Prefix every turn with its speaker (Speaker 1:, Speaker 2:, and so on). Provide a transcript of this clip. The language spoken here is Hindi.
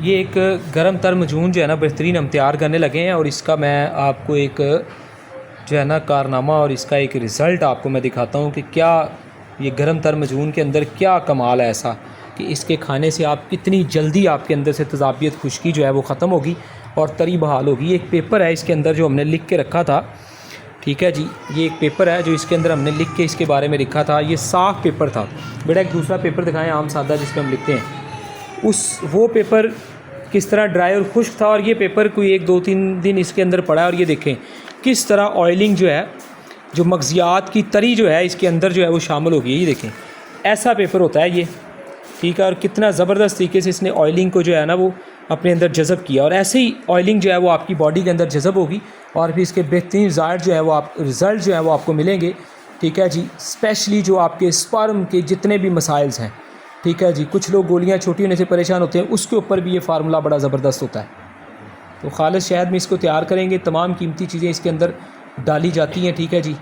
Speaker 1: ये एक गरम तर मजून जो है ना बेहतरीन हम तैयार करने लगे हैं, और इसका मैं आपको एक जो है ना कारनामा और इसका एक रिज़ल्ट आपको मैं दिखाता हूँ कि क्या ये गरम तर मजून के अंदर क्या कमाल है ऐसा कि इसके खाने से आप कितनी जल्दी आपके अंदर से तज़ाबियत खुश्की जो है वो ख़त्म होगी और तरी बहाल होगी। एक पेपर है इसके अंदर जो हमने लिख के रखा था, ठीक है जी, ये एक पेपर है जो इसके अंदर हमने लिख के इसके बारे में लिखा था। ये साफ़ पेपर था बेटा, एक दूसरा पेपर दिखाएं आम सादा जिस पर हम लिखते हैं, वो पेपर किस तरह ड्राई और खुश्क था, और ये पेपर कोई 1-2-3 दिन इसके अंदर पड़ा है, और ये देखें किस तरह ऑयलिंग जो है, जो मग़ज़ियात की तरी जो है इसके अंदर जो है वो शामिल हो गई है। ये देखें ऐसा पेपर होता है ये, ठीक है, और कितना ज़बरदस्त तरीके से इसने ऑयलिंग को जो है ना वो अपने अंदर जज़ब किया, और ऐसे ही ऑयलिंग जो है वो आपकी बॉडी के अंदर जज़ब होगी और फिर इसके बेहतरीन रिज़ल्ट जो है वो आपको मिलेंगे, ठीक है जी। स्पेशली जो आपके स्पर्म के जितने भी मसाइल्स हैं, ठीक है जी, कुछ लोग गोलियां छोटी होने से परेशान होते हैं, उसके ऊपर भी ये फार्मूला बड़ा ज़बरदस्त होता है। तो खालिस शहद में इसको तैयार करेंगे, तमाम कीमती चीज़ें इसके अंदर डाली जाती हैं, ठीक है जी।